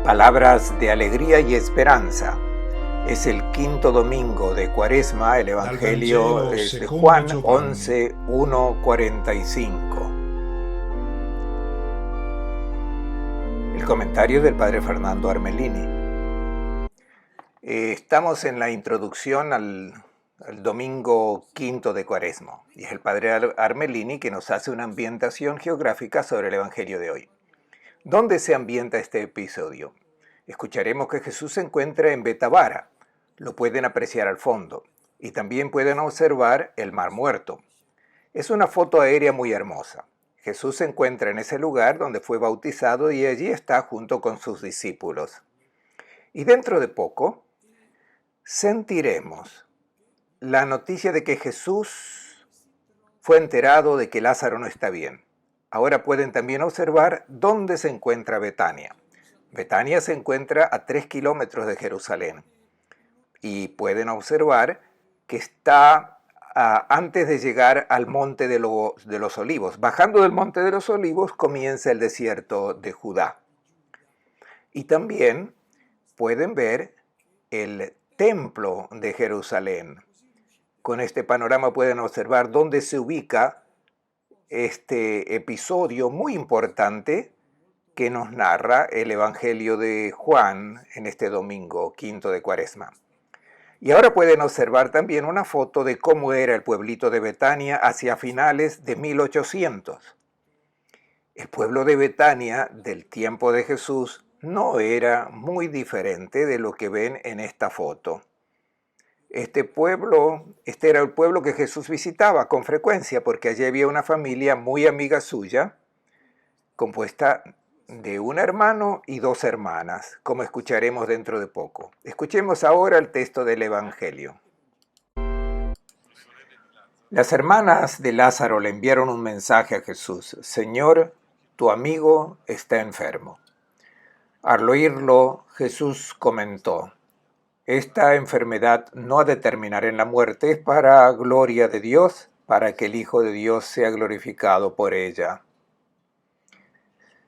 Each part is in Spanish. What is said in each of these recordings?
Palabras de alegría y esperanza. Es el quinto domingo de Cuaresma. El Dal Evangelio Vangelo es de secondo Juan Giovanni. 11, 1, 45. El comentario del Padre Fernando Armelini. Estamos en la introducción al domingo quinto de Cuaresma, y es el Padre Armelini que nos hace una ambientación geográfica sobre el Evangelio de hoy. ¿Dónde se ambienta este episodio? Escucharemos que Jesús se encuentra en Betabara. Lo pueden apreciar al fondo. Y también pueden observar el Mar Muerto. Es una foto aérea muy hermosa. Jesús se encuentra en ese lugar donde fue bautizado y allí está junto con sus discípulos. Y dentro de poco sentiremos la noticia de que Jesús fue enterado de que Lázaro no está bien. Ahora pueden también observar dónde se encuentra Betania. Betania se encuentra a 3 kilómetros de Jerusalén. Y pueden observar que está antes de llegar al Monte de los Olivos. Bajando del Monte de los Olivos comienza el desierto de Judá. Y también pueden ver el templo de Jerusalén. Con este panorama pueden observar dónde se ubica este episodio muy importante que nos narra el Evangelio de Juan en este domingo quinto de Cuaresma. Y ahora pueden observar también una foto de cómo era el pueblito de Betania hacia finales de 1800. El pueblo de Betania del tiempo de Jesús no era muy diferente de lo que ven en esta foto. Este era el pueblo que Jesús visitaba con frecuencia porque allí había una familia muy amiga suya, compuesta de un hermano y 2 hermanas, como escucharemos dentro de poco. Escuchemos ahora el texto del Evangelio. Las hermanas de Lázaro le enviaron un mensaje a Jesús: Señor, tu amigo está enfermo. Al oírlo, Jesús comentó: esta enfermedad no ha de terminar en la muerte, es para gloria de Dios, para que el Hijo de Dios sea glorificado por ella.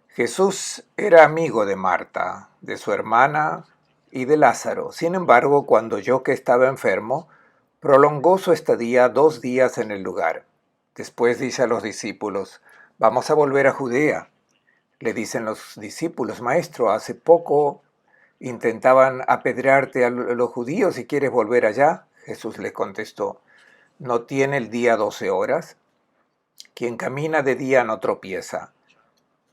Jesús era amigo de Marta, de su hermana y de Lázaro. Sin embargo, cuando oyó que estaba enfermo, prolongó su estadía 2 días en el lugar. Después dice a los discípulos: vamos a volver a Judea. Le dicen los discípulos: Maestro, hace poco intentaban apedrearte a los judíos y quieres volver allá. Jesús les contestó: ¿no tiene el día 12 horas? Quien camina de día no tropieza,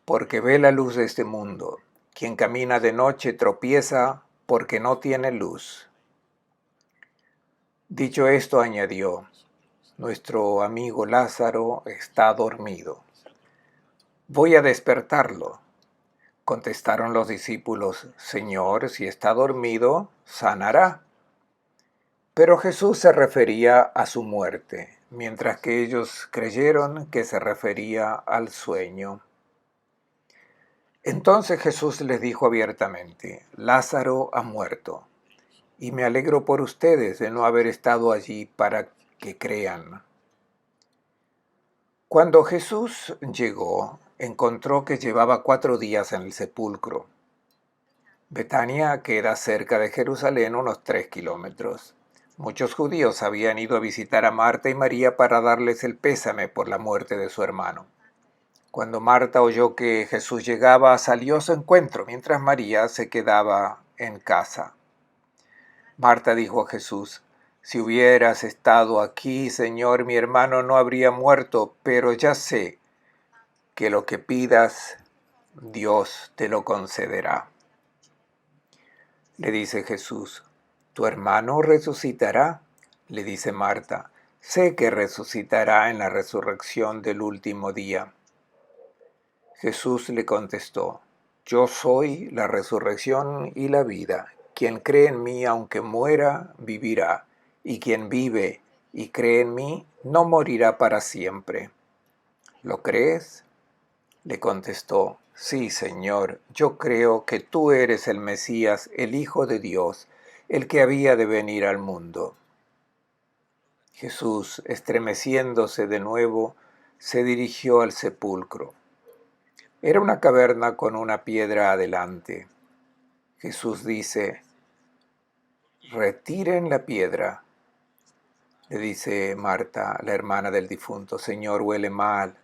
porque ve la luz de este mundo. Quien camina de noche tropieza, porque no tiene luz. Dicho esto, añadió: nuestro amigo Lázaro está dormido. Voy a despertarlo. Contestaron los discípulos: Señor, si está dormido, sanará. Pero Jesús se refería a su muerte, mientras que ellos creyeron que se refería al sueño. Entonces Jesús les dijo abiertamente: Lázaro ha muerto, y me alegro por ustedes de no haber estado allí para que crean. Cuando Jesús llegó, encontró que llevaba 4 días en el sepulcro. Betania queda cerca de Jerusalén, unos 3 kilómetros. Muchos judíos habían ido a visitar a Marta y María para darles el pésame por la muerte de su hermano. Cuando Marta oyó que Jesús llegaba, salió a su encuentro, mientras María se quedaba en casa. Marta dijo a Jesús: si hubieras estado aquí, Señor, mi hermano no habría muerto, pero ya sé que lo que pidas, Dios te lo concederá. Le dice Jesús: ¿tu hermano resucitará? Le dice Marta: sé que resucitará en la resurrección del último día. Jesús le contestó: yo soy la resurrección y la vida. Quien cree en mí, aunque muera, vivirá. Y quien vive y cree en mí, no morirá para siempre. ¿Lo crees? Le contestó: sí, Señor, yo creo que tú eres el Mesías, el Hijo de Dios, el que había de venir al mundo. Jesús, estremeciéndose de nuevo, se dirigió al sepulcro. Era una caverna con una piedra adelante. Jesús dice, retiren la piedra. Le dice Marta, la hermana del difunto, Señor, huele mal,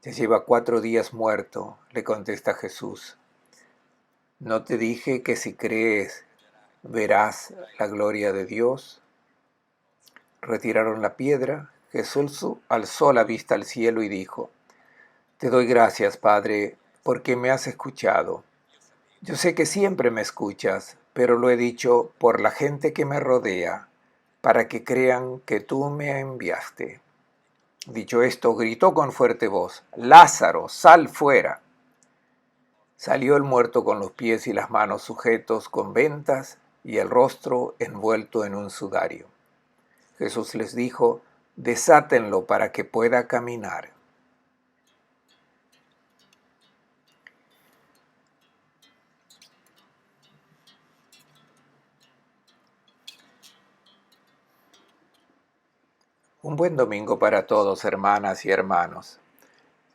ya lleva 4 días muerto. Le contesta Jesús, ¿no te dije que si crees verás la gloria de Dios? Retiraron la piedra. Jesús alzó la vista al cielo y dijo, te doy gracias, Padre, porque me has escuchado. Yo sé que siempre me escuchas, pero lo he dicho por la gente que me rodea, para que crean que tú me enviaste. Dicho esto, gritó con fuerte voz, Lázaro, sal fuera. Salió el muerto con los pies y las manos sujetos con vendas y el rostro envuelto en un sudario. Jesús les dijo, desátenlo para que pueda caminar. Un buen domingo para todos, hermanas y hermanos.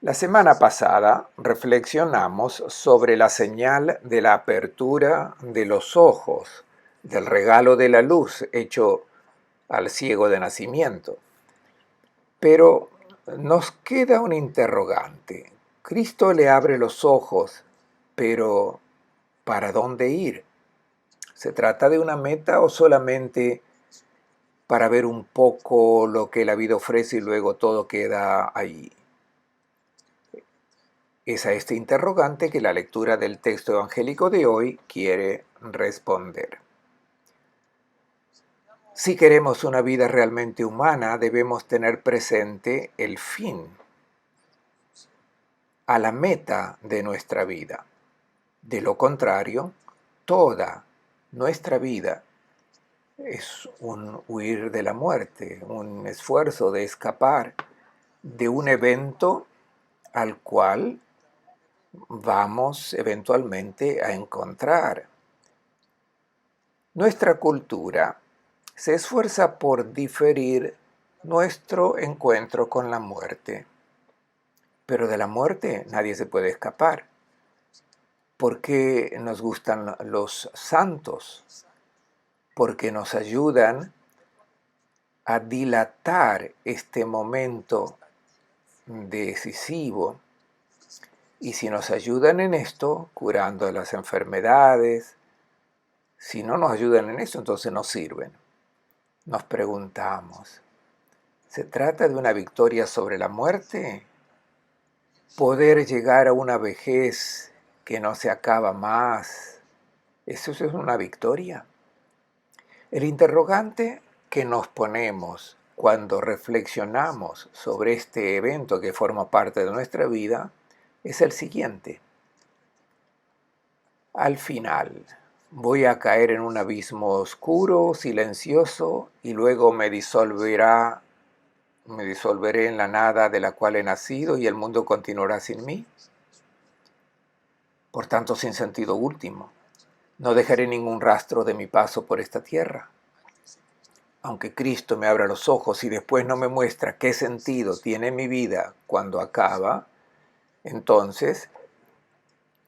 La semana pasada reflexionamos sobre la señal de la apertura de los ojos, del regalo de la luz hecho al ciego de nacimiento. Pero nos queda un interrogante. Cristo le abre los ojos, pero ¿para dónde ir? ¿Se trata de una meta o solamente para ver un poco lo que la vida ofrece y luego todo queda ahí? Es a este interrogante que la lectura del texto evangélico de hoy quiere responder. Si queremos una vida realmente humana, debemos tener presente el fin, a la meta de nuestra vida. De lo contrario, toda nuestra vida es un huir de la muerte, un esfuerzo de escapar de un evento al cual vamos eventualmente a encontrar. Nuestra cultura se esfuerza por diferir nuestro encuentro con la muerte, pero de la muerte nadie se puede escapar. Porque nos gustan los santos, porque nos ayudan a dilatar este momento decisivo. Y si nos ayudan en esto, curando las enfermedades, si no nos ayudan en esto, entonces no sirven. Nos preguntamos, ¿se trata de una victoria sobre la muerte? ¿Poder llegar a una vejez que no se acaba más? ¿Eso es una victoria? El interrogante que nos ponemos cuando reflexionamos sobre este evento que forma parte de nuestra vida es el siguiente. Al final, ¿voy a caer en un abismo oscuro, silencioso, y luego me disolveré en la nada de la cual he nacido y el mundo continuará sin mí? Por tanto, sin sentido último, no dejaré ningún rastro de mi paso por esta tierra. Aunque Cristo me abra los ojos y después no me muestra qué sentido tiene mi vida cuando acaba, entonces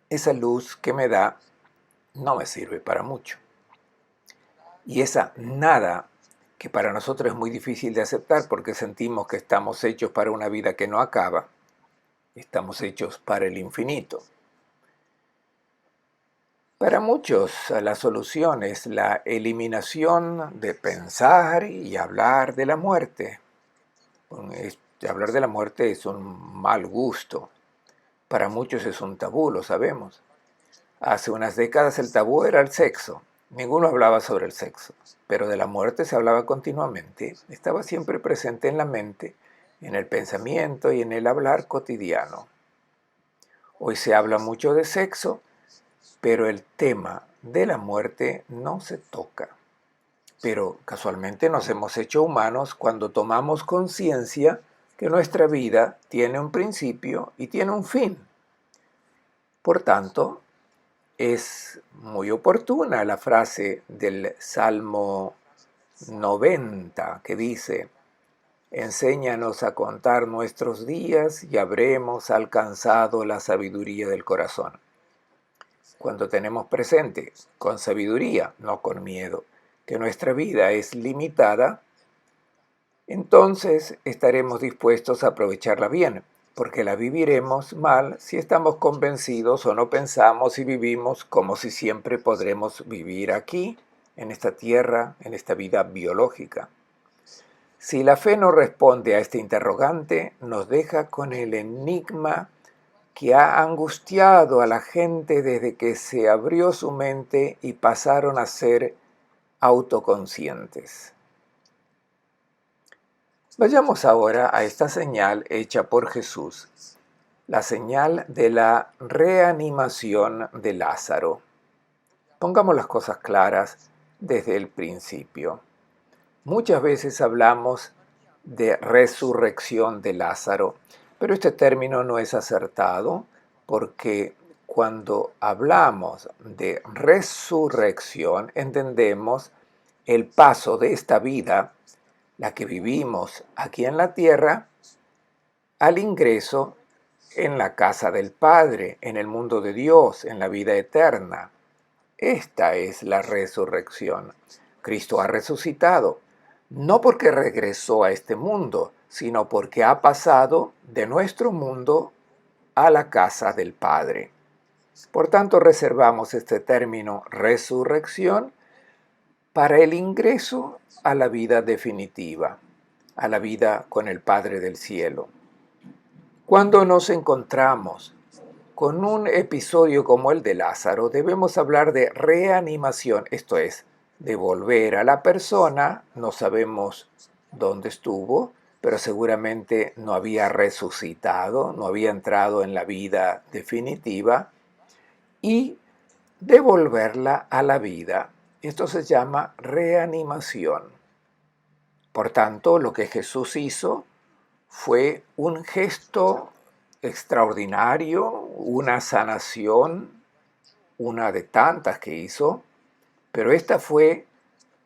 esa luz que me da no me sirve para mucho. Y esa nada, que para nosotros es muy difícil de aceptar porque sentimos que estamos hechos para una vida que no acaba, estamos hechos para el infinito. Para muchos la solución es la eliminación de pensar y hablar de la muerte. Hablar de la muerte es un mal gusto. Para muchos es un tabú, lo sabemos. Hace unas décadas el tabú era el sexo. Ninguno hablaba sobre el sexo, pero de la muerte se hablaba continuamente. Estaba siempre presente en la mente, en el pensamiento y en el hablar cotidiano. Hoy se habla mucho de sexo, pero el tema de la muerte no se toca. Pero casualmente nos hemos hecho humanos cuando tomamos conciencia que nuestra vida tiene un principio y tiene un fin. Por tanto, es muy oportuna la frase del Salmo 90 que dice, enséñanos a contar nuestros días y habremos alcanzado la sabiduría del corazón. cuando tenemos presente, con sabiduría, no con miedo, que nuestra vida es limitada, entonces estaremos dispuestos a aprovecharla bien, porque la viviremos mal si estamos convencidos o no pensamos y vivimos como si siempre podremos vivir aquí, en esta tierra, en esta vida biológica. Si la fe no responde a este interrogante, nos deja con el enigma que ha angustiado a la gente desde que se abrió su mente y pasaron a ser autoconscientes. Vayamos ahora a esta señal hecha por Jesús, la señal de la reanimación de Lázaro. Pongamos las cosas claras desde el principio. Muchas veces hablamos de resurrección de Lázaro, pero este término no es acertado porque cuando hablamos de resurrección entendemos el paso de esta vida, la que vivimos aquí en la tierra, al ingreso en la casa del Padre, en el mundo de Dios, en la vida eterna. Esta es la resurrección. Cristo ha resucitado, no porque regresó a este mundo, sino porque ha pasado de nuestro mundo a la casa del Padre. Por tanto, reservamos este término resurrección para el ingreso a la vida definitiva, a la vida con el Padre del cielo. Cuando nos encontramos con un episodio como el de Lázaro, debemos hablar de reanimación, esto es, de volver a la persona, no sabemos dónde estuvo, pero seguramente no había resucitado, no había entrado en la vida definitiva, y devolverla a la vida. Esto se llama reanimación. Por tanto, lo que Jesús hizo fue un gesto extraordinario, una sanación, una de tantas que hizo, pero esta fue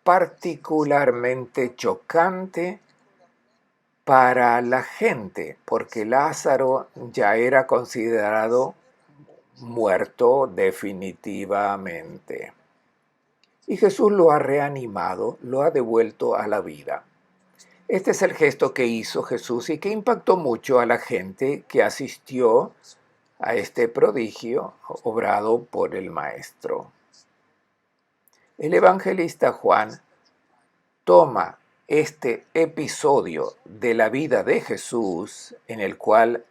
particularmente chocante para la gente, porque Lázaro ya era considerado muerto definitivamente. Y Jesús lo ha reanimado, lo ha devuelto a la vida. Este es el gesto que hizo Jesús y que impactó mucho a la gente que asistió a este prodigio obrado por el Maestro. El evangelista Juan toma este episodio de la vida de Jesús, en el cual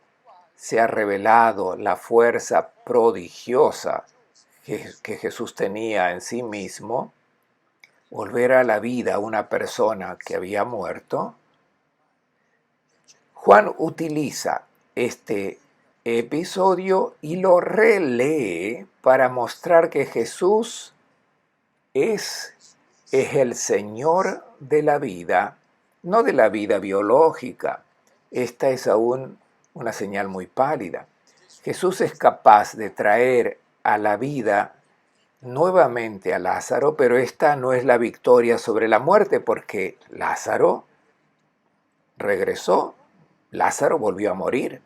se ha revelado la fuerza prodigiosa que Jesús tenía en sí mismo, volver a la vida a una persona que había muerto. Juan utiliza este episodio y lo relee para mostrar que Jesús es el Señor de la vida, no de la vida biológica. Esta es aún una señal muy pálida. Jesús es capaz de traer a la vida nuevamente a Lázaro, pero esta no es la victoria sobre la muerte, porque Lázaro regresó, Lázaro volvió a morir.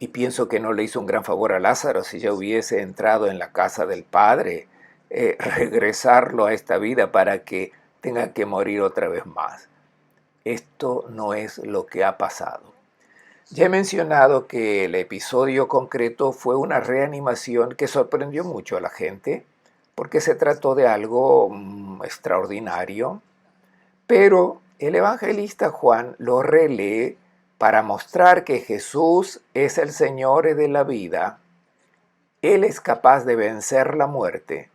Y pienso que no le hizo un gran favor a Lázaro si ya hubiese entrado en la casa del Padre, regresarlo a esta vida para que tenga que morir otra vez más. Esto no es lo que ha pasado. Ya he mencionado que el episodio concreto fue una reanimación que sorprendió mucho a la gente, porque se trató de algo extraordinario, pero el evangelista Juan lo relee para mostrar que Jesús es el Señor de la vida. Él es capaz de vencer la muerte,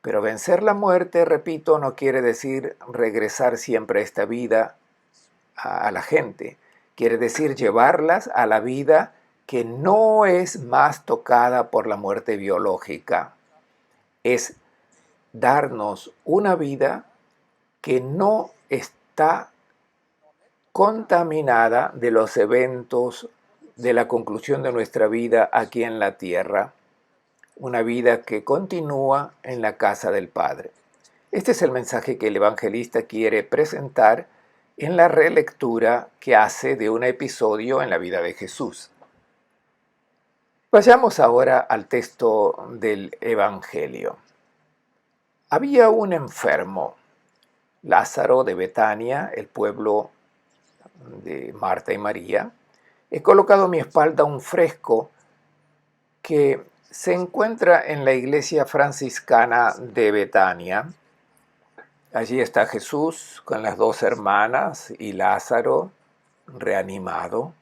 pero vencer la muerte, repito, no quiere decir regresar siempre a esta vida a la gente. Quiere decir llevarlas a la vida que no es más tocada por la muerte biológica. Es darnos una vida que no está contaminada de los eventos de la conclusión de nuestra vida aquí en la tierra. Una vida que continúa en la casa del Padre. Este es el mensaje que el evangelista quiere presentar en la relectura que hace de un episodio en la vida de Jesús. Vayamos ahora al texto del Evangelio. Había un enfermo, Lázaro de Betania, el pueblo de Marta y María. He colocado a mi espalda un fresco que se encuentra en la iglesia franciscana de Betania. Allí está Jesús con las dos hermanas y Lázaro reanimado.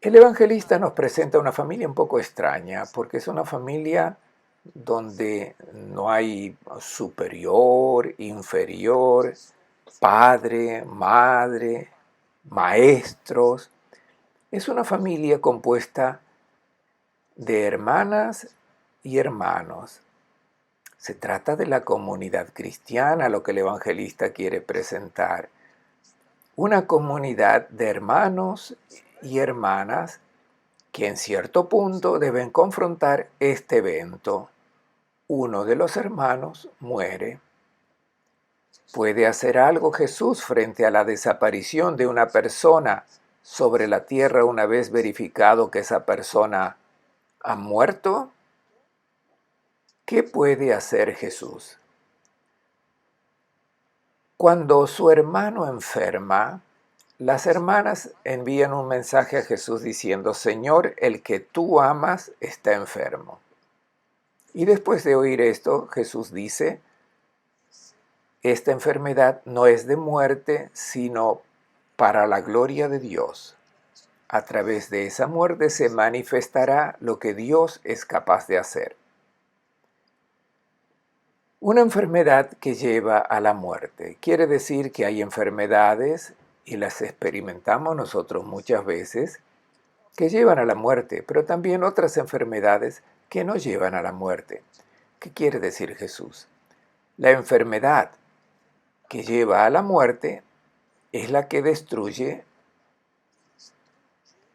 El evangelista nos presenta una familia un poco extraña, porque es una familia donde no hay superior, inferior, padre, madre, maestros. Es una familia compuesta de hermanas y hermanos. Se trata de la comunidad cristiana, lo que el evangelista quiere presentar. Una comunidad de hermanos y hermanas que en cierto punto deben confrontar este evento. Uno de los hermanos muere. ¿Puede hacer algo Jesús frente a la desaparición de una persona sobre la tierra una vez verificado que esa persona ha muerto? ¿Qué puede hacer Jesús? Cuando su hermano enferma, las hermanas envían un mensaje a Jesús diciendo: Señor, el que tú amas está enfermo. Y después de oír esto, Jesús dice: esta enfermedad no es de muerte, sino para la gloria de Dios. A través de esa muerte se manifestará lo que Dios es capaz de hacer. Una enfermedad que lleva a la muerte. Quiere decir que hay enfermedades, y las experimentamos nosotros muchas veces, que llevan a la muerte, pero también otras enfermedades que no llevan a la muerte. ¿Qué quiere decir Jesús? La enfermedad que lleva a la muerte es la que destruye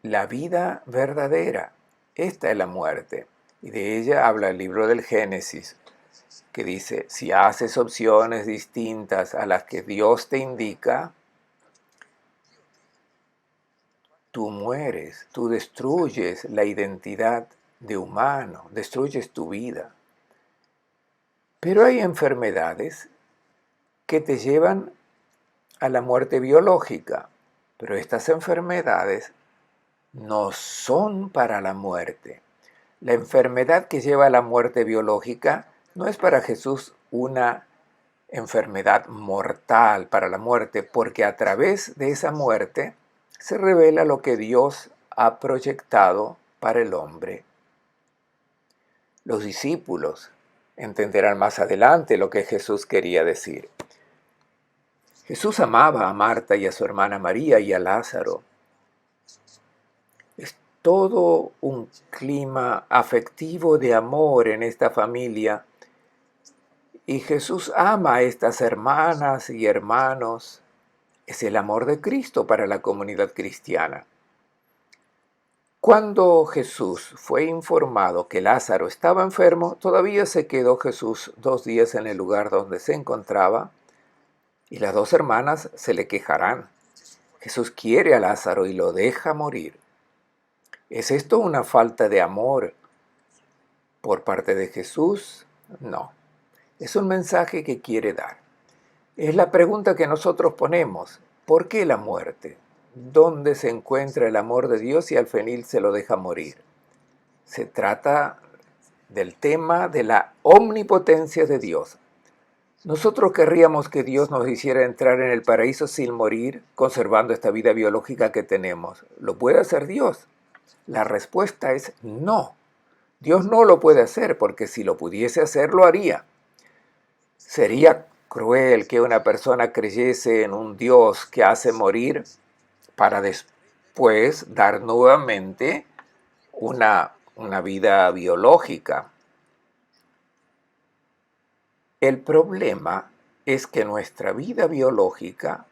la vida verdadera. Esta es la muerte, y de ella habla el libro del Génesis, que dice: si haces opciones distintas a las que Dios te indica, tú mueres, tú destruyes la identidad de humano, destruyes tu vida. Pero hay enfermedades que te llevan a la muerte biológica, pero estas enfermedades no son para la muerte. La enfermedad que lleva a la muerte biológica no es para Jesús una enfermedad mortal para la muerte, porque a través de esa muerte se revela lo que Dios ha proyectado para el hombre. Los discípulos entenderán más adelante lo que Jesús quería decir. Jesús amaba a Marta y a su hermana María y a Lázaro. Es todo un clima afectivo de amor en esta familia, y Jesús ama a estas hermanas y hermanos. Es el amor de Cristo para la comunidad cristiana. Cuando Jesús fue informado que Lázaro estaba enfermo, todavía se quedó Jesús 2 días en el lugar donde se encontraba, y las dos hermanas se le quejarán. Jesús quiere a Lázaro y lo deja morir. ¿Es esto una falta de amor por parte de Jesús? No. Es un mensaje que quiere dar. Es la pregunta que nosotros ponemos: ¿por qué la muerte? ¿Dónde se encuentra el amor de Dios y al final se lo deja morir? Se trata del tema de la omnipotencia de Dios. Nosotros querríamos que Dios nos hiciera entrar en el paraíso sin morir, conservando esta vida biológica que tenemos. ¿Lo puede hacer Dios? La respuesta es no. Dios no lo puede hacer, porque si lo pudiese hacer, lo haría. Sería cruel que una persona creyese en un Dios que hace morir para después dar nuevamente una vida biológica. El problema es que nuestra vida biológica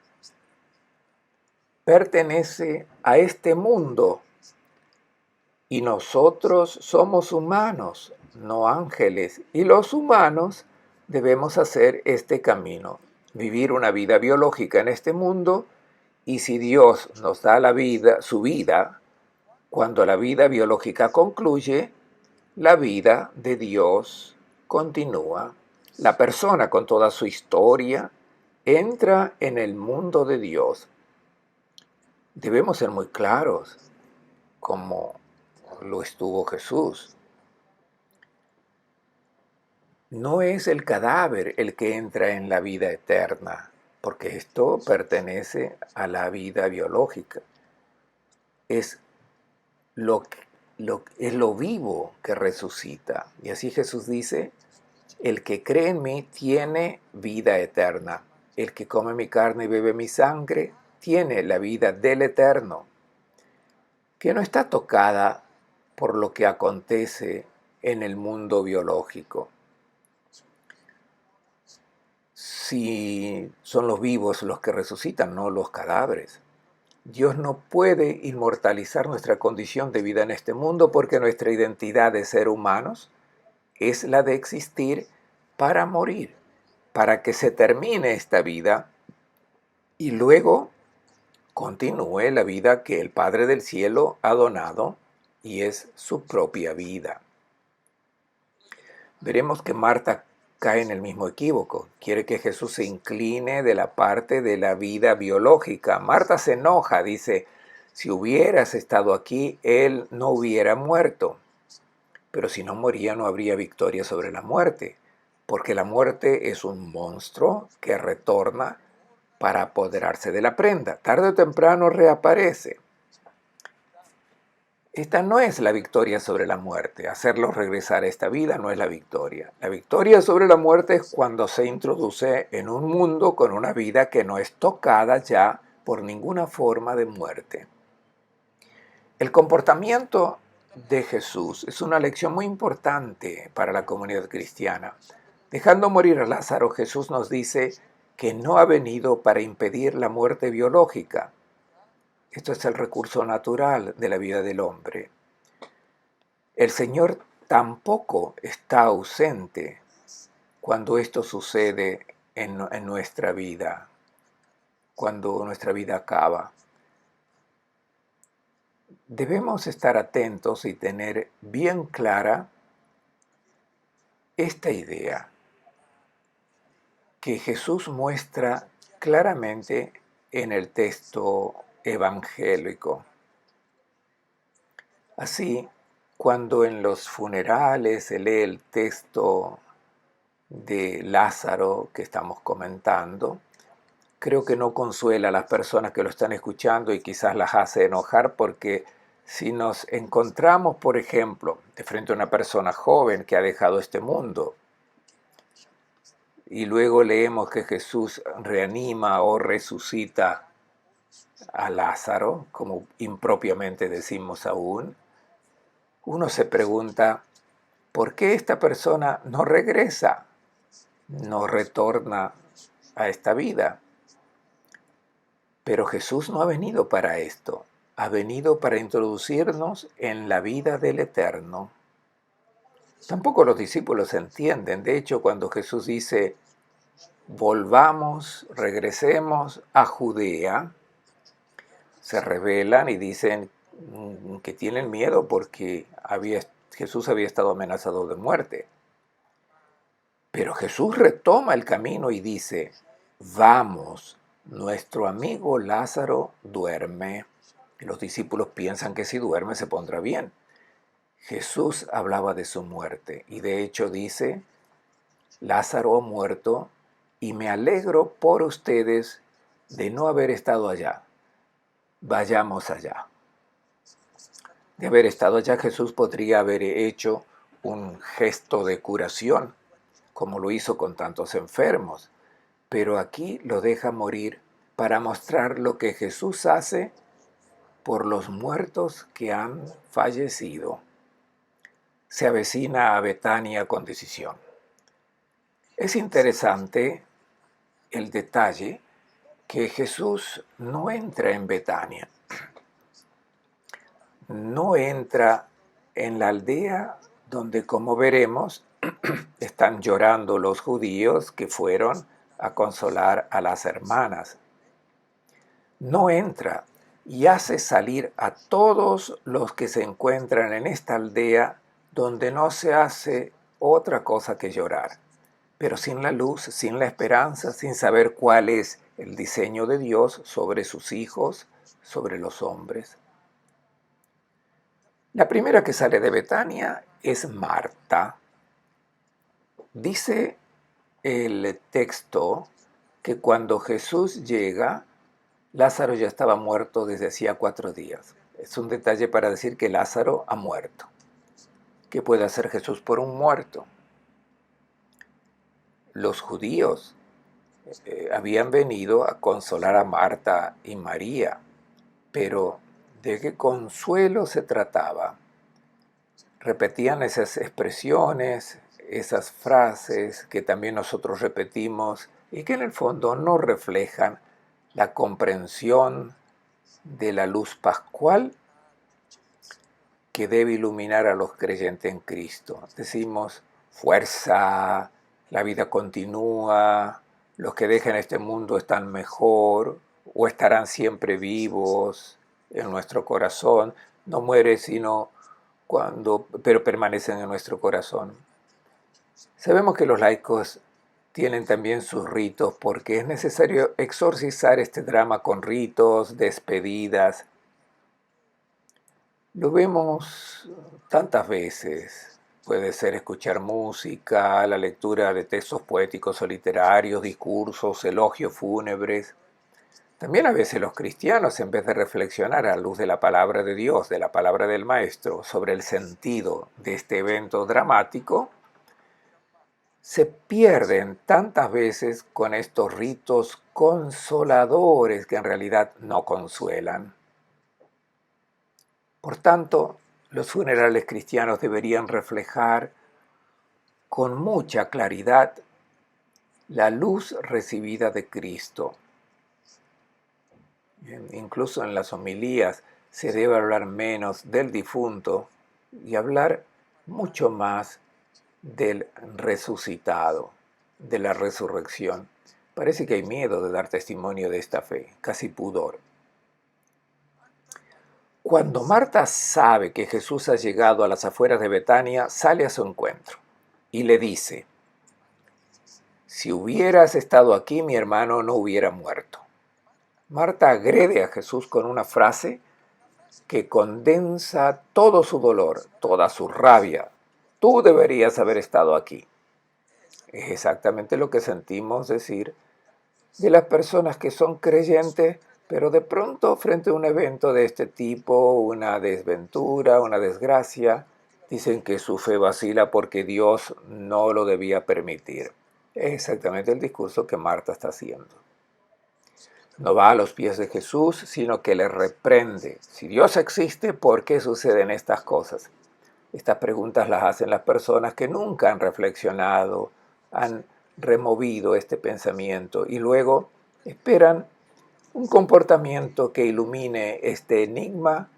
pertenece a este mundo y nosotros somos humanos, no ángeles, y los humanos debemos hacer este camino, vivir una vida biológica en este mundo, y si Dios nos da la vida, su vida, Cuando la vida biológica concluye, la vida de Dios continúa. La persona con toda su historia entra en el mundo de Dios. Debemos ser muy claros, como lo estuvo Jesús. No es el cadáver el que entra en la vida eterna, porque esto pertenece a la vida biológica. Es es lo vivo que resucita. Y así Jesús dice, el que cree en mí tiene vida eterna. El que come mi carne y bebe mi sangre tiene la vida del eterno, que no está tocada por lo que acontece en el mundo biológico. Si son los vivos los que resucitan, no los cadáveres. Dios no puede inmortalizar nuestra condición de vida en este mundo porque nuestra identidad de ser humanos es la de existir para morir, para que se termine esta vida y luego continúe la vida que el Padre del Cielo ha donado y es su propia vida. Veremos que Marta cae en el mismo equívoco. Quiere que Jesús se incline de la parte de la vida biológica. Marta se enoja, dice, si hubieras estado aquí, él no hubiera muerto. Pero si no moría, no habría victoria sobre la muerte, porque la muerte es un monstruo que retorna para apoderarse de la prenda. Tarde o temprano reaparece. Esta no es la victoria sobre la muerte. Hacerlo regresar a esta vida no es la victoria. La victoria sobre la muerte es cuando se introduce en un mundo con una vida que no es tocada ya por ninguna forma de muerte. El comportamiento de Jesús es una lección muy importante para la comunidad cristiana. Dejando morir a Lázaro, Jesús nos dice que no ha venido para impedir la muerte biológica. Esto es el recurso natural de la vida del hombre. El Señor tampoco está ausente cuando esto sucede en nuestra vida, cuando nuestra vida acaba. Debemos estar atentos y tener bien clara esta idea que Jesús muestra claramente en el texto evangélico. Así, cuando en los funerales se lee el texto de Lázaro que estamos comentando, creo que no consuela a las personas que lo están escuchando y quizás las hace enojar porque si nos encontramos, por ejemplo, de frente a una persona joven que ha dejado este mundo y luego leemos que Jesús reanima o resucita a Lázaro, como impropiamente decimos aún, uno se pregunta, ¿por qué esta persona no regresa, no retorna a esta vida? Pero Jesús no ha venido para esto, ha venido para introducirnos en la vida del Eterno. Tampoco los discípulos entienden. De hecho, cuando Jesús dice, volvamos, regresemos a Judea, se rebelan y dicen que tienen miedo porque Jesús había estado amenazado de muerte. Pero Jesús retoma el camino y dice, vamos, nuestro amigo Lázaro duerme. Y los discípulos piensan que si duerme se pondrá bien. Jesús hablaba de su muerte y de hecho dice, Lázaro ha muerto y me alegro por ustedes de no haber estado allá. Vayamos allá. De haber estado allá, Jesús podría haber hecho un gesto de curación, como lo hizo con tantos enfermos, pero aquí lo deja morir para mostrar lo que Jesús hace por los muertos que han fallecido. Se avecina a Betania con decisión. Es interesante el detalle que Jesús no entra en Betania, no entra en la aldea donde, como veremos, están llorando los judíos que fueron a consolar a las hermanas. No entra y hace salir a todos los que se encuentran en esta aldea donde no se hace otra cosa que llorar, pero sin la luz, sin la esperanza, sin saber cuál es el diseño de Dios sobre sus hijos, sobre los hombres. La primera que sale de Betania es Marta. Dice el texto que cuando Jesús llega, Lázaro ya estaba muerto desde hacía 4 días. Es un detalle para decir que Lázaro ha muerto. ¿Qué puede hacer Jesús por un muerto? Los judíos habían venido a consolar a Marta y María, pero ¿de qué consuelo se trataba? Repetían esas expresiones, esas frases que también nosotros repetimos y que en el fondo no reflejan la comprensión de la luz pascual que debe iluminar a los creyentes en Cristo. Decimos, fuerza, la vida continúa, los que dejan este mundo están mejor o estarán siempre vivos en nuestro corazón. No muere sino pero permanecen en nuestro corazón. Sabemos que los laicos tienen también sus ritos porque es necesario exorcizar este drama con ritos, despedidas. Lo vemos tantas veces. Puede ser escuchar música, la lectura de textos poéticos o literarios, discursos, elogios fúnebres. También a veces los cristianos, en vez de reflexionar a la luz de la palabra de Dios, de la palabra del Maestro, sobre el sentido de este evento dramático, se pierden tantas veces con estos ritos consoladores que en realidad no consuelan. Por tanto, los funerales cristianos deberían reflejar con mucha claridad la luz recibida de Cristo. Incluso en las homilías se debe hablar menos del difunto y hablar mucho más del resucitado, de la resurrección. Parece que hay miedo de dar testimonio de esta fe, casi pudor. Cuando Marta sabe que Jesús ha llegado a las afueras de Betania, sale a su encuentro y le dice, si hubieras estado aquí, mi hermano no hubiera muerto. Marta agrede a Jesús con una frase que condensa todo su dolor, toda su rabia. Tú deberías haber estado aquí. Es exactamente lo que sentimos decir de las personas que son creyentes, pero de pronto frente a un evento de este tipo, una desventura, una desgracia, dicen que su fe vacila porque Dios no lo debía permitir. Es exactamente el discurso que Marta está haciendo. No va a los pies de Jesús, sino que le reprende. Si Dios existe, ¿por qué suceden estas cosas? Estas preguntas las hacen las personas que nunca han reflexionado, han removido este pensamiento y luego esperan un comportamiento que ilumine este enigma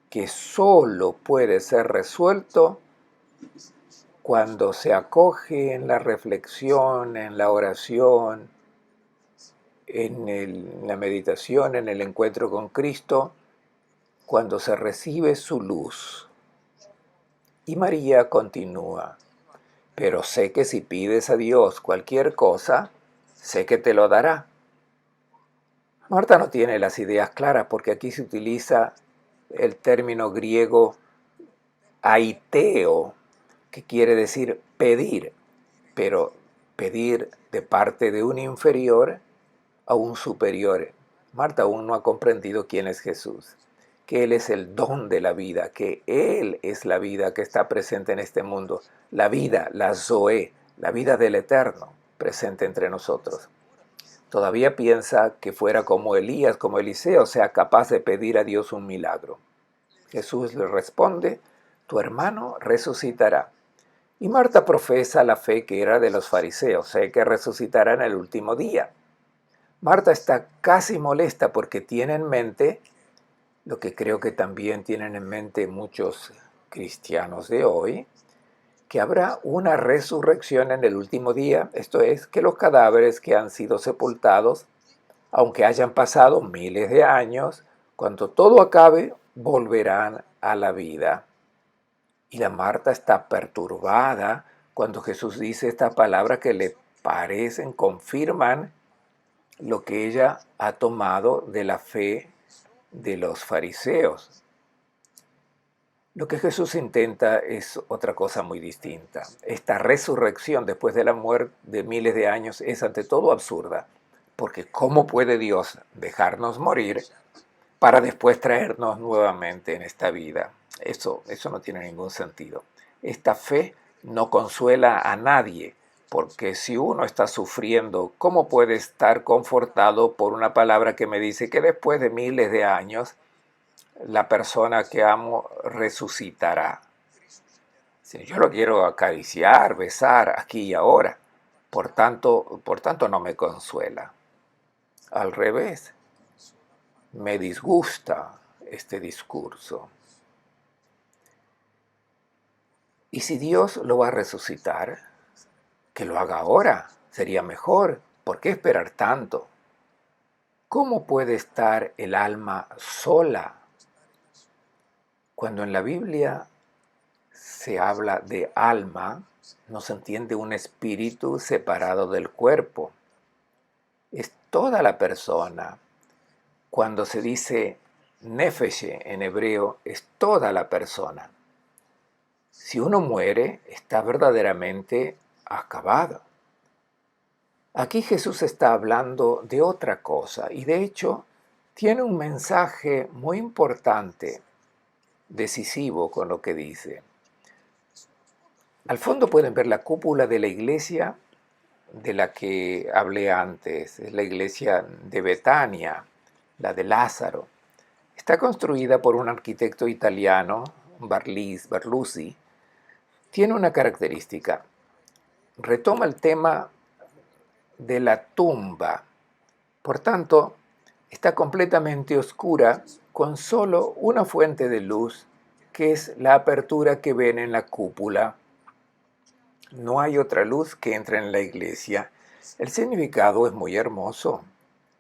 que solo puede ser resuelto cuando se acoge en la reflexión, en la oración, en la meditación, en el encuentro con Cristo, cuando se recibe su luz. Y María continúa, pero sé que si pides a Dios cualquier cosa, sé que te lo dará. Marta no tiene las ideas claras porque aquí se utiliza el término griego aiteo, que quiere decir pedir, pero pedir de parte de un inferior a un superior. Marta aún no ha comprendido quién es Jesús, que Él es el don de la vida, que Él es la vida que está presente en este mundo, la vida, la Zoé, la vida del Eterno presente entre nosotros. Todavía piensa que fuera como Elías, como Eliseo, sea capaz de pedir a Dios un milagro. Jesús le responde, tu hermano resucitará. Y Marta profesa la fe que era de los fariseos, sé que resucitará en el último día. Marta está casi molesta porque tiene en mente lo que creo que también tienen en mente muchos cristianos de hoy, que habrá una resurrección en el último día, esto es, que los cadáveres que han sido sepultados, aunque hayan pasado miles de años, Cuando todo acabe, volverán a la vida. Y la Marta está perturbada cuando Jesús dice estas palabras que le parecen, confirman lo que ella ha tomado de la fe de los fariseos. Lo que Jesús intenta es otra cosa muy distinta. Esta resurrección después de la muerte de miles de años es ante todo absurda, porque ¿cómo puede Dios dejarnos morir para después traernos nuevamente en esta vida? Eso no tiene ningún sentido. Esta fe no consuela a nadie, porque si uno está sufriendo, ¿cómo puede estar confortado por una palabra que me dice que después de miles de años la persona que amo resucitará? Si yo lo quiero acariciar, besar aquí y ahora, por tanto no me consuela. Al revés, me disgusta este discurso. ¿Y si Dios lo va a resucitar? Que lo haga ahora, sería mejor. ¿Por qué esperar tanto? ¿Cómo puede estar el alma sola cuando en la Biblia se habla de alma? No se entiende un espíritu separado del cuerpo. Es toda la persona. Cuando se dice nefesh en hebreo, es toda la persona. Si uno muere, está verdaderamente acabado. Aquí Jesús está hablando de otra cosa y de hecho tiene un mensaje muy importante, decisivo con lo que dice. Al fondo pueden ver la cúpula de la iglesia de la que hablé antes, es la iglesia de Betania, la de Lázaro. Está construida por un arquitecto italiano, Barluzzi. Tiene una característica. Retoma el tema de la tumba. Por tanto, está completamente oscura con solo una fuente de luz, que es la apertura que ven en la cúpula. No hay otra luz que entre en la iglesia. El significado es muy hermoso.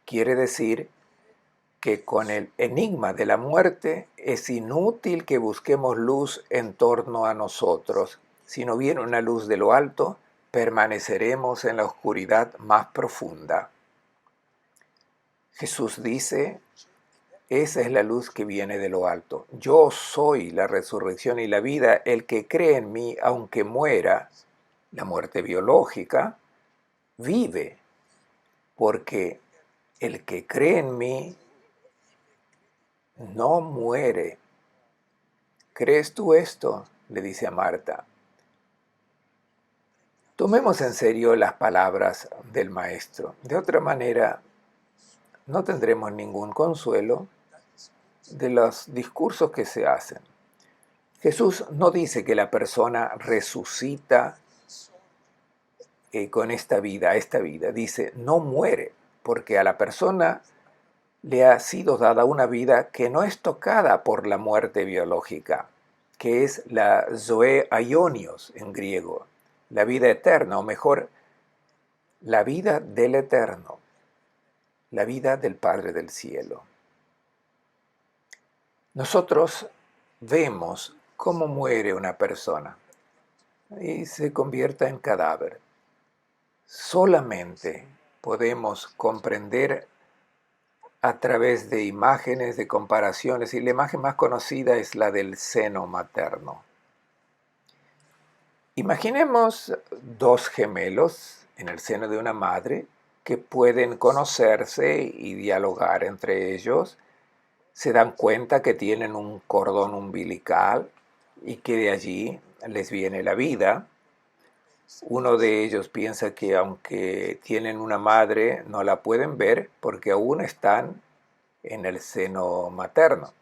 Quiere decir que con el enigma de la muerte es inútil que busquemos luz en torno a nosotros. Si no viene una luz de lo alto, permaneceremos en la oscuridad más profunda. Jesús dice, esa es la luz que viene de lo alto. Yo soy la resurrección y la vida. El que cree en mí, aunque muera, la muerte biológica, vive. Porque el que cree en mí no muere. ¿Crees tú esto?, le dice a Marta. Tomemos en serio las palabras del Maestro. De otra manera, no tendremos ningún consuelo de los discursos que se hacen. Jesús no dice que la persona resucita con esta vida. Dice, no muere, porque a la persona le ha sido dada una vida que no es tocada por la muerte biológica, que es la zoe aionios en griego, la vida eterna, o mejor, la vida del eterno, la vida del Padre del cielo. Nosotros vemos cómo muere una persona y se convierte en cadáver. Solamente podemos comprender a través de imágenes, de comparaciones, y la imagen más conocida es la del seno materno. Imaginemos dos gemelos en el seno de una madre que pueden conocerse y dialogar entre ellos. Se dan cuenta que tienen un cordón umbilical y que de allí les viene la vida. Uno de ellos piensa que aunque tienen una madre, no la pueden ver porque aún están en el seno materno.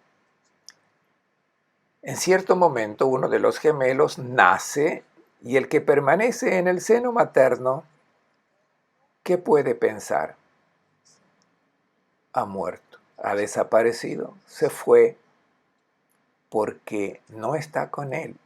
En cierto momento, uno de los gemelos nace y el que permanece en el seno materno, ¿qué puede pensar? Ha muerto, ha desaparecido, se fue porque no está con él.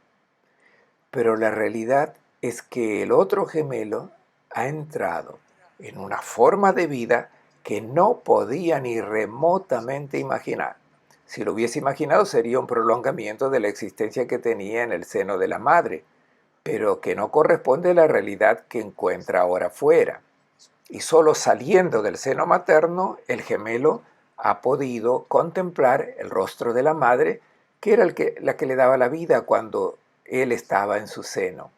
Pero la realidad es que el otro gemelo ha entrado en una forma de vida que no podía ni remotamente imaginar. Si lo hubiese imaginado sería un prolongamiento de la existencia que tenía en el seno de la madre, pero que no corresponde a la realidad que encuentra ahora fuera. Y solo saliendo del seno materno, el gemelo ha podido contemplar el rostro de la madre, que era la que le daba la vida cuando él estaba en su seno.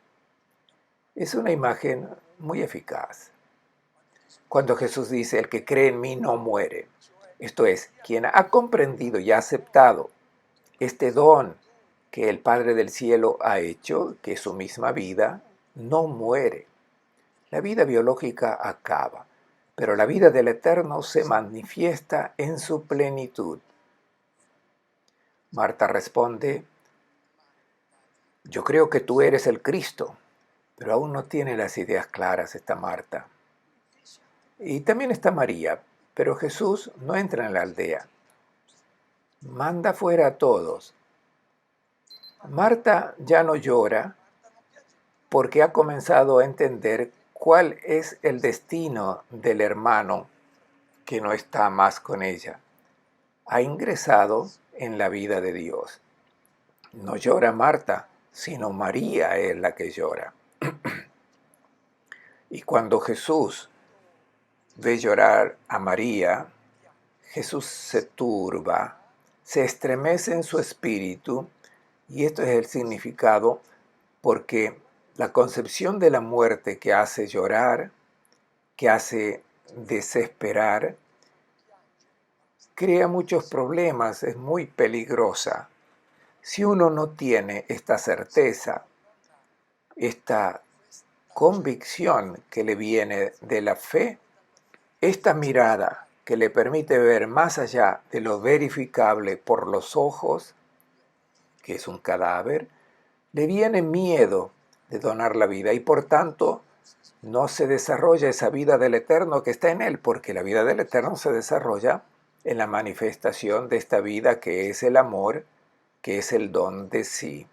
Es una imagen muy eficaz. Cuando Jesús dice, el que cree en mí no muere, esto es, quien ha comprendido y ha aceptado este don que el Padre del Cielo ha hecho, que es su misma vida, no muere. La vida biológica acaba, pero la vida del Eterno se manifiesta en su plenitud. Marta responde, yo creo que tú eres el Cristo, pero aún no tiene las ideas claras esta Marta. Y también está María, pero Jesús no entra en la aldea. Manda fuera a todos. Marta ya no llora porque ha comenzado a entender cuál es el destino del hermano que no está más con ella. Ha ingresado en la vida de Dios. No llora Marta, sino María es la que llora. Y cuando Jesús ve llorar a María, Jesús se turba, se estremece en su espíritu, y esto es el significado porque la concepción de la muerte que hace llorar, que hace desesperar, crea muchos problemas, es muy peligrosa. Si uno no tiene esta certeza, esta convicción que le viene de la fe, esta mirada que le permite ver más allá de lo verificable por los ojos, que es un cadáver, le viene miedo de donar la vida y por tanto no se desarrolla esa vida del Eterno que está en él, porque la vida del Eterno se desarrolla en la manifestación de esta vida que es el amor, que es el don de sí.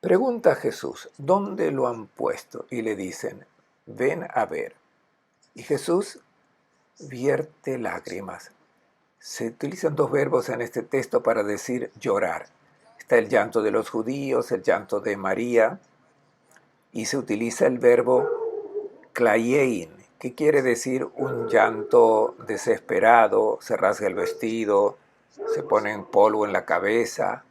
Pregunta a Jesús, ¿dónde lo han puesto? Y le dicen, ven a ver. Y Jesús vierte lágrimas. Se utilizan dos verbos en este texto para decir llorar. Está el llanto de los judíos, el llanto de María, y se utiliza el verbo klayein, que quiere decir un llanto desesperado, se rasga el vestido, se pone en polvo en la cabeza.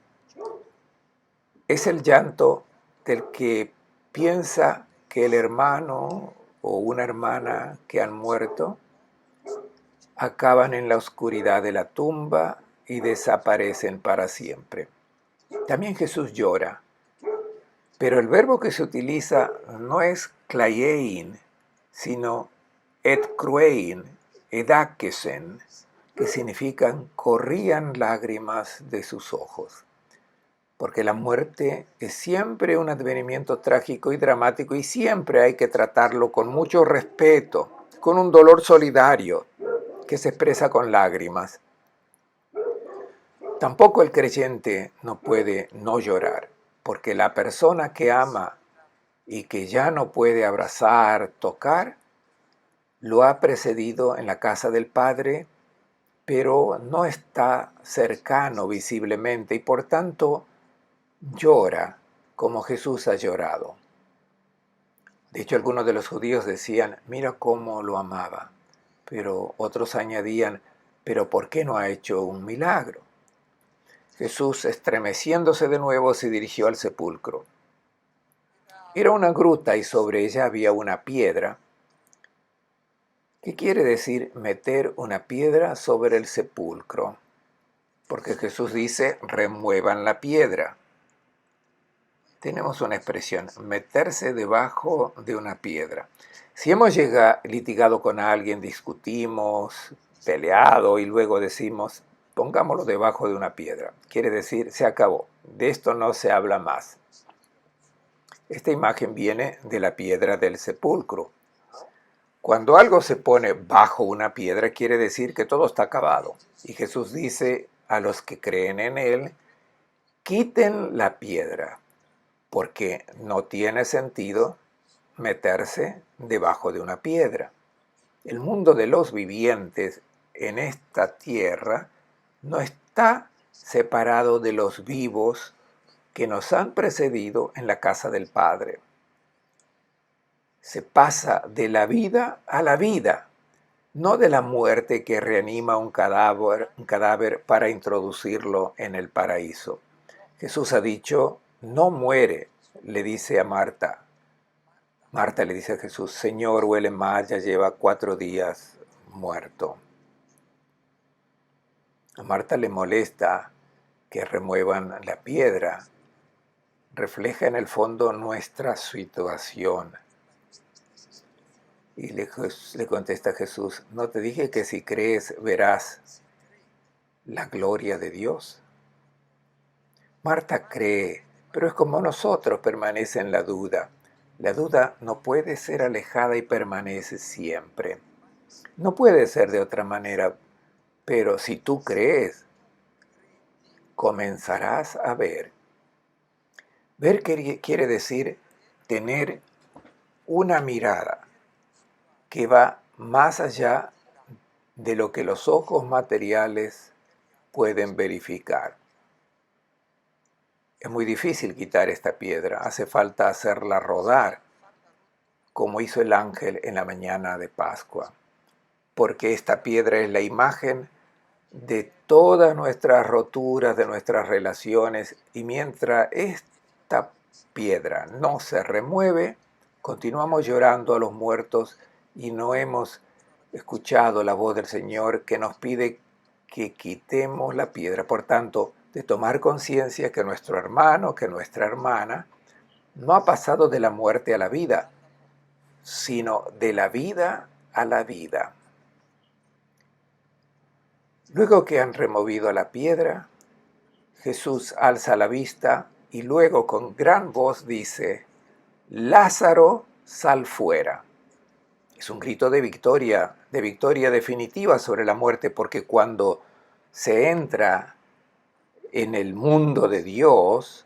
Es el llanto del que piensa que el hermano o una hermana que han muerto acaban en la oscuridad de la tumba y desaparecen para siempre. También Jesús llora, pero el verbo que se utiliza no es klayein, sino et cruein, edakesen, que significan corrían lágrimas de sus ojos. Porque la muerte es siempre un advenimiento trágico y dramático y siempre hay que tratarlo con mucho respeto, con un dolor solidario que se expresa con lágrimas. Tampoco el creyente no puede no llorar, porque la persona que ama y que ya no puede abrazar, tocar, lo ha precedido en la casa del Padre, pero no está cercano visiblemente y por tanto llora como Jesús ha llorado. De hecho, algunos de los judíos decían, mira cómo lo amaba, pero otros añadían, pero ¿por qué no ha hecho un milagro? Jesús, estremeciéndose de nuevo, se dirigió al sepulcro. Era una gruta y sobre ella había una piedra. ¿Qué quiere decir meter una piedra sobre el sepulcro? Porque Jesús dice, remuevan la piedra. Tenemos una expresión, meterse debajo de una piedra. Si hemos litigado con alguien, discutimos, peleado y luego decimos, pongámoslo debajo de una piedra. Quiere decir, se acabó, de esto no se habla más. Esta imagen viene de la piedra del sepulcro. Cuando algo se pone bajo una piedra, quiere decir que todo está acabado. Y Jesús dice a los que creen en Él, quiten la piedra, porque no tiene sentido meterse debajo de una piedra. El mundo de los vivientes en esta tierra no está separado de los vivos que nos han precedido en la casa del Padre. Se pasa de la vida a la vida, no de la muerte que reanima un cadáver para introducirlo en el paraíso. Jesús ha dicho, no muere, le dice a Marta. Marta le dice a Jesús, Señor, huele mal, ya lleva 4 días muerto. A Marta le molesta que remuevan la piedra. Refleja en el fondo nuestra situación. Y le contesta Jesús, ¿no te dije que si crees verás la gloria de Dios? Marta cree, pero es como nosotros, permanece en la duda. La duda no puede ser alejada y permanece siempre. No puede ser de otra manera, pero si tú crees, comenzarás a ver. Ver quiere decir tener una mirada que va más allá de lo que los ojos materiales pueden verificar. Es muy difícil quitar esta piedra, hace falta hacerla rodar, como hizo el ángel en la mañana de Pascua, porque esta piedra es la imagen de todas nuestras roturas, de nuestras relaciones, y mientras esta piedra no se remueve, continuamos llorando a los muertos y no hemos escuchado la voz del Señor que nos pide que quitemos la piedra. Por tanto, de tomar conciencia que nuestro hermano, que nuestra hermana, no ha pasado de la muerte a la vida, sino de la vida a la vida. Luego que han removido la piedra, Jesús alza la vista y luego con gran voz dice, Lázaro, sal fuera. Es un grito de victoria definitiva sobre la muerte, porque cuando se entra en el mundo de Dios,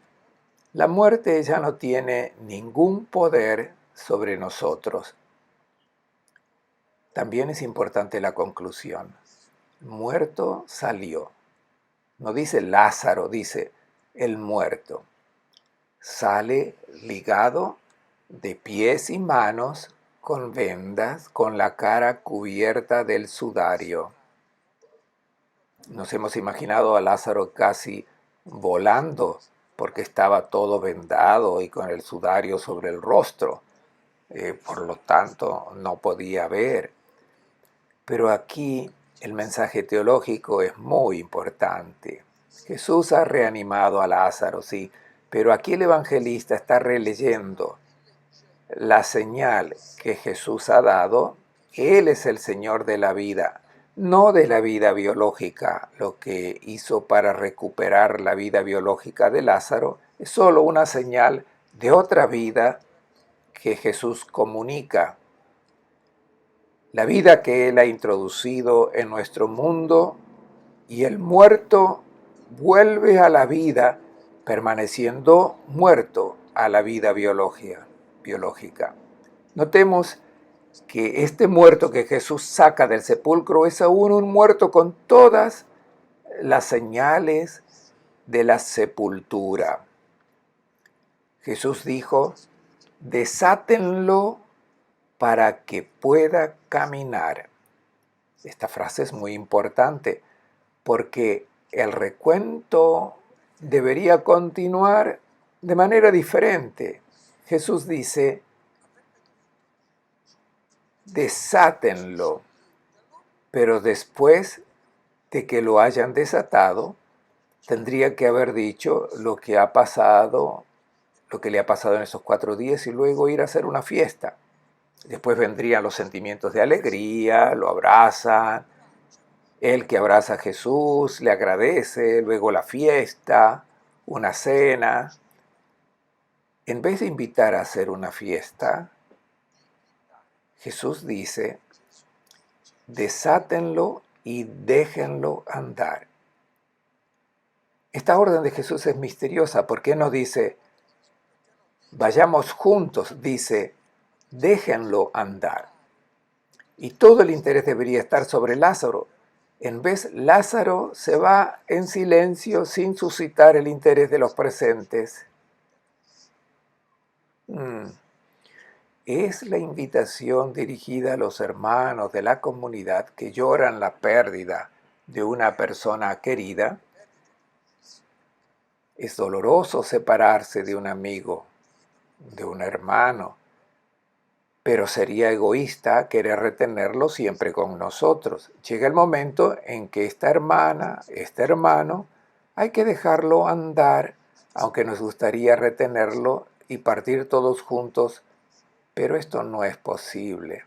la muerte ya no tiene ningún poder sobre nosotros. También es importante la conclusión. Muerto salió. No dice Lázaro, dice el muerto. Sale ligado de pies y manos con vendas, con la cara cubierta del sudario. Nos hemos imaginado a Lázaro casi volando porque estaba todo vendado y con el sudario sobre el rostro. Por lo tanto, no podía ver. Pero aquí el mensaje teológico es muy importante. Jesús ha reanimado a Lázaro, sí, pero aquí el evangelista está releyendo la señal que Jesús ha dado. Él es el Señor de la vida, no de la vida biológica. Lo que hizo para recuperar la vida biológica de Lázaro es solo una señal de otra vida que Jesús comunica. La vida que Él ha introducido en nuestro mundo, y el muerto vuelve a la vida permaneciendo muerto a la vida biológica. Notemos que este muerto que Jesús saca del sepulcro es aún un muerto con todas las señales de la sepultura. Jesús dijo, desátenlo para que pueda caminar. Esta frase es muy importante porque el recuento debería continuar de manera diferente. Jesús dice, desátenlo, pero después de que lo hayan desatado, tendría que haber dicho lo que ha pasado, lo que le ha pasado en esos 4 días y luego ir a hacer una fiesta. Después vendrían los sentimientos de alegría, lo abrazan, él que abraza a Jesús, le agradece, luego la fiesta, una cena. En vez de invitar a hacer una fiesta, Jesús dice, desátenlo y déjenlo andar. Esta orden de Jesús es misteriosa porque no dice, vayamos juntos, dice, déjenlo andar. Y todo el interés debería estar sobre Lázaro. En vez, Lázaro se va en silencio sin suscitar el interés de los presentes. Es la invitación dirigida a los hermanos de la comunidad que lloran la pérdida de una persona querida. Es doloroso separarse de un amigo, de un hermano, pero sería egoísta querer retenerlo siempre con nosotros. Llega el momento en que esta hermana, este hermano, hay que dejarlo andar, aunque nos gustaría retenerlo y partir todos juntos, pero esto no es posible.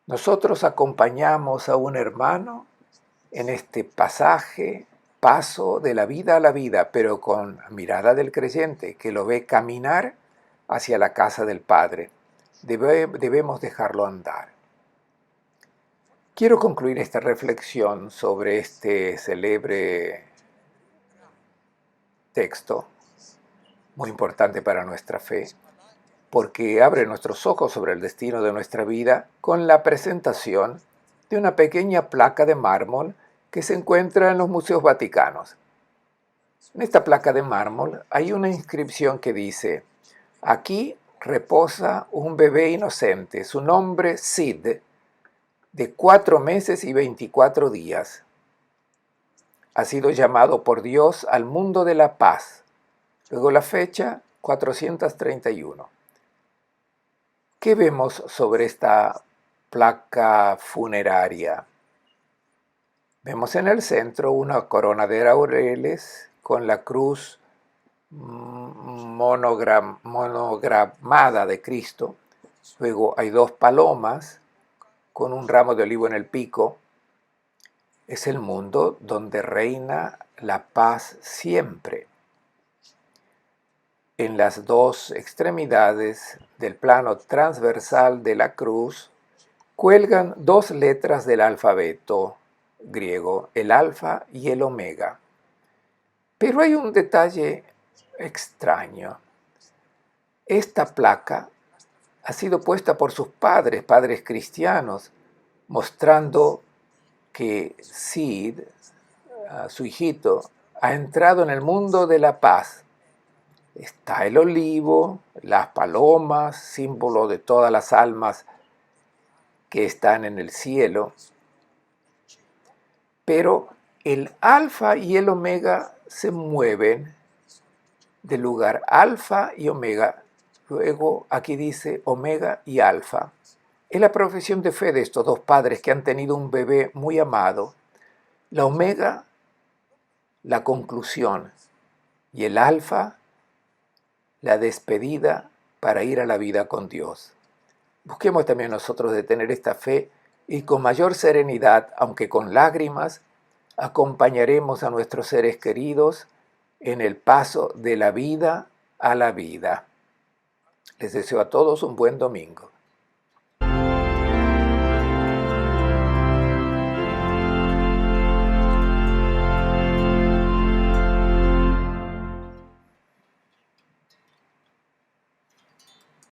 Nosotros acompañamos a un hermano en este paso de la vida a la vida, pero con mirada del creyente, que lo ve caminar hacia la casa del Padre. Debemos dejarlo andar. Quiero concluir esta reflexión sobre este célebre texto, muy importante para nuestra fe, porque abre nuestros ojos sobre el destino de nuestra vida con la presentación de una pequeña placa de mármol que se encuentra en los museos vaticanos. En esta placa de mármol hay una inscripción que dice: aquí reposa un bebé inocente, su nombre Sid, de 4 meses y 24 días. Ha sido llamado por Dios al mundo de la paz. Luego la fecha, 431. ¿Qué vemos sobre esta placa funeraria? Vemos en el centro una corona de laureles con la cruz monogramada de Cristo. Luego hay 2 palomas con un ramo de olivo en el pico. Es el mundo donde reina la paz siempre. En las 2 extremidades del plano transversal de la cruz cuelgan 2 letras del alfabeto griego, el alfa y el omega. Pero hay un detalle extraño. Esta placa ha sido puesta por sus padres cristianos, mostrando que Sid, su hijito, ha entrado en el mundo de la paz. Está el olivo, las palomas, símbolo de todas las almas que están en el cielo. Pero el alfa y el omega se mueven del lugar alfa y omega. Luego aquí dice omega y alfa. Es la profesión de fe de estos 2 padres que han tenido un bebé muy amado. La omega, la conclusión, y el alfa, la despedida para ir a la vida con Dios. Busquemos también nosotros de tener esta fe y con mayor serenidad, aunque con lágrimas, acompañaremos a nuestros seres queridos en el paso de la vida a la vida. Les deseo a todos un buen domingo.